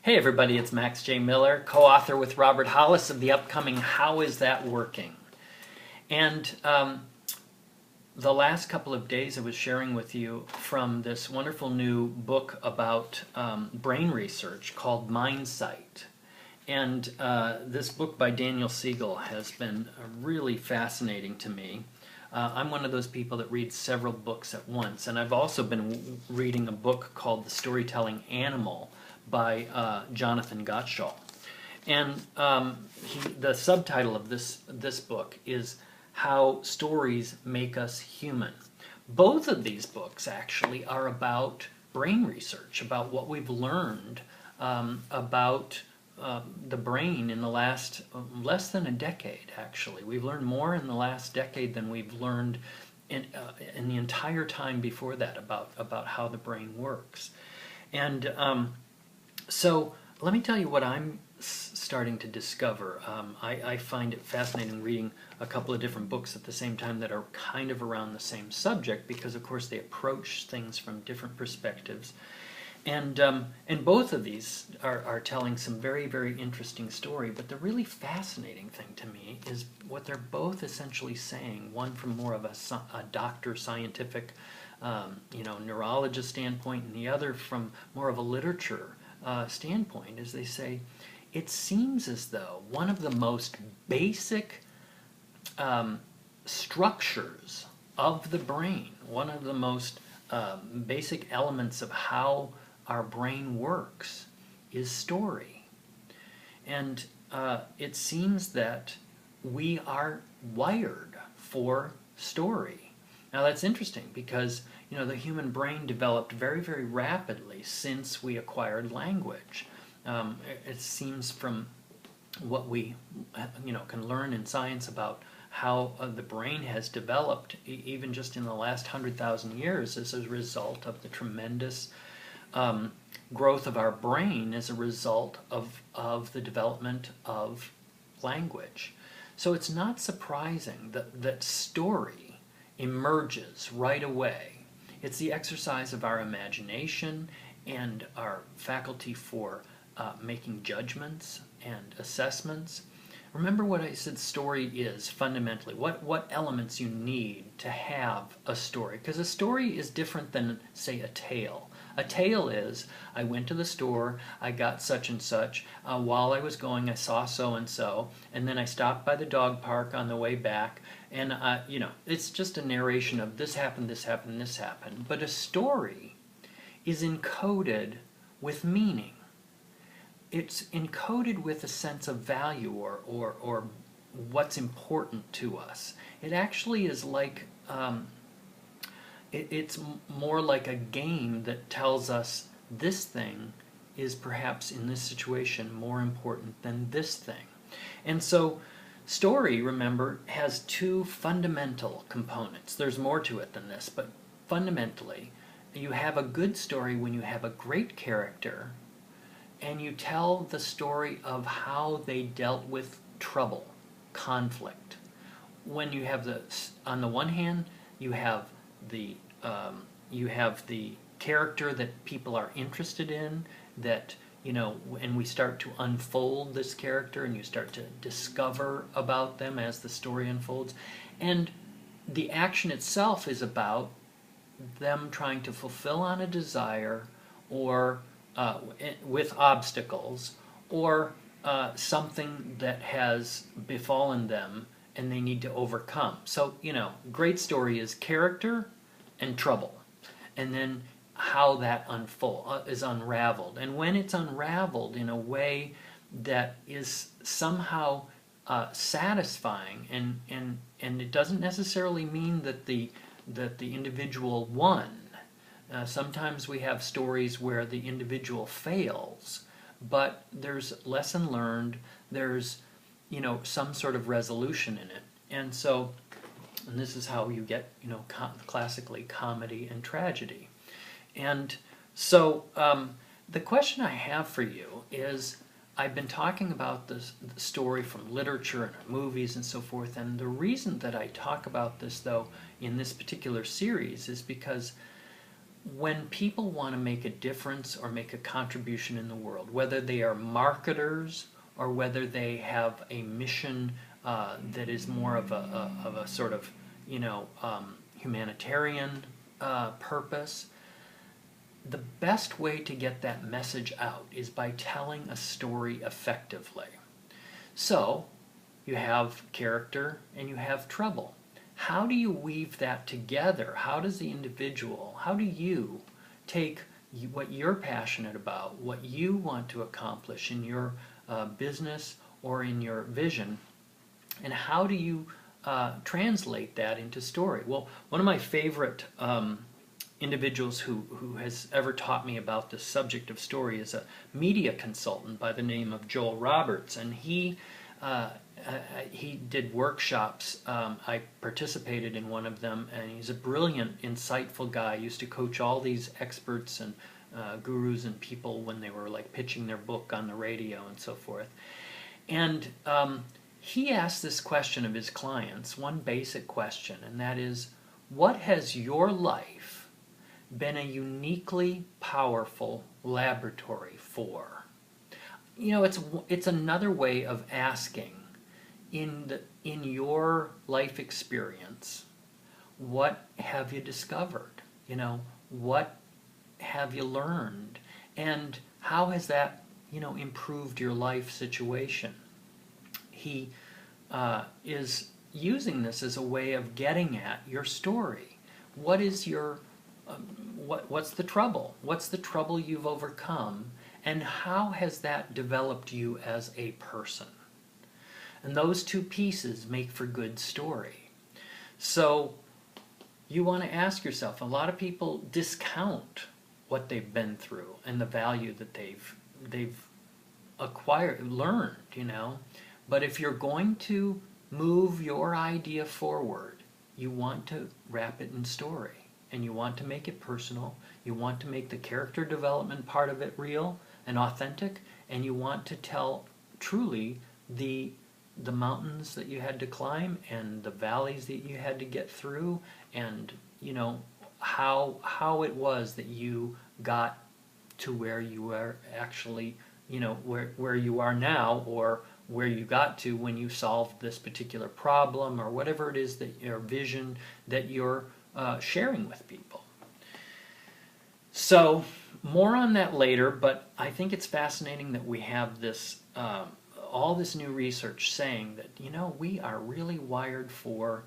Hey everybody, it's Max J. Miller, co-author with Robert Hollis of the upcoming How Is That Working? And the last couple of days I was sharing with you from this wonderful new book about brain research called Mindsight. And this book by Daniel Siegel has been really fascinating to me. I'm one of those people that reads several books at once, and I've also been reading a book called The Storytelling Animal by Jonathan Gottschall. And the subtitle of this book is How Stories Make Us Human. Both of these books actually are about brain research, about what we've learned about the brain in the last less than a decade, actually. We've learned more in the last decade than we've learned in the entire time before that about how the brain works. And so let me tell you what I'm starting to discover. I find it fascinating reading a couple of different books at the same time that are kind of around the same subject because, of course, they approach things from different perspectives. And both of these are telling some very, very interesting story, but the really fascinating thing to me is what they're both essentially saying, one from more of a doctor scientific neurologist standpoint, and the other from more of a literature standpoint, is they say, it seems as though one of the most basic structures of the brain, one of the most basic elements of how our brain works is story. And it seems that we are wired for story. Now that's interesting because the human brain developed very, very rapidly since we acquired language. It seems from what we can learn in science about how the brain has developed even just in the last 100,000 years as a result of the tremendous growth of our brain as a result of the development of language. So it's not surprising that story emerges right away. It's the exercise of our imagination and our faculty for making judgments and assessments. Remember what I said story is fundamentally, what elements you need to have a story. Because a story is different than, say, a tale. A tale is, I went to the store, I got such and such, while I was going I saw so-and-so, and then I stopped by the dog park on the way back, and it's just a narration of this happened, this happened, this happened. But a story is encoded with meaning. It's encoded with a sense of value or what's important to us. It actually is like it's more like a game that tells us this thing is perhaps in this situation more important than this thing. And so story, remember, has two fundamental components. There's more to it than this, but fundamentally, you have a good story when you have a great character and you tell the story of how they dealt with trouble, conflict. When you have on the one hand, you have the character that people are interested in, that and we start to unfold this character, and you start to discover about them as the story unfolds, and the action itself is about them trying to fulfill on a desire, or with obstacles, or something that has befallen them and they need to overcome. So, great story is character and trouble, and then how that is unraveled. And when it's unraveled in a way that is somehow satisfying, and it doesn't necessarily mean that the individual won. Sometimes we have stories where the individual fails, but there's lesson learned, there's some sort of resolution in it. And this is how you get classically comedy and tragedy. And so the question I have for you is, I've been talking about the story from literature and movies and so forth, and the reason that I talk about this, though, in this particular series is because when people want to make a difference or make a contribution in the world, whether they are marketers or whether they have a mission that is more of a sort of, humanitarian purpose, the best way to get that message out is by telling a story effectively. So, you have character and you have trouble. How do you weave that together? How do you take what you're passionate about, what you want to accomplish in your business or in your vision, and how do you translate that into story? Well, one of my favorite individuals who has ever taught me about this subject of story is a media consultant by the name of Joel Roberts, and he did workshops. I participated in one of them, and he's a brilliant, insightful guy. He used to coach all these experts and gurus and people when they were like pitching their book on the radio and so forth. And he asked this question of his clients, one basic question, and that is, what has your life been a uniquely powerful laboratory for? It's another way of asking, in your life experience, what have you discovered? What have you learned? And how has that, improved your life situation? He is using this as a way of getting at your story. What is your, what's the trouble? What's the trouble you've overcome? And how has that developed you as a person? And those two pieces make for good story. So you want to ask yourself, a lot of people discount what they've been through and the value that they've learned. But if you're going to move your idea forward, you want to wrap it in story, and you want to make it personal. You want to make the character development part of it real and authentic, and you want to tell truly the mountains that you had to climb and the valleys that you had to get through, and how it was that you got to where you are actually, where you are now, or where you got to when you solved this particular problem, or whatever it is that your vision that you're sharing with people. So more on that later, but I think it's fascinating that we have this all this new research saying that we are really wired for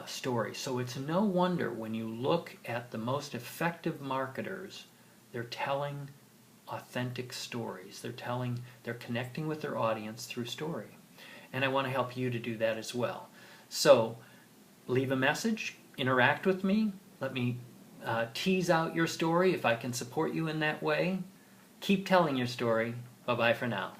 story. So it's no wonder when you look at the most effective marketers, they're telling authentic stories. They're connecting with their audience through story. And I want to help you to do that as well. So leave a message, interact with me, let me tease out your story if I can support you in that way. Keep telling your story. Bye-bye for now.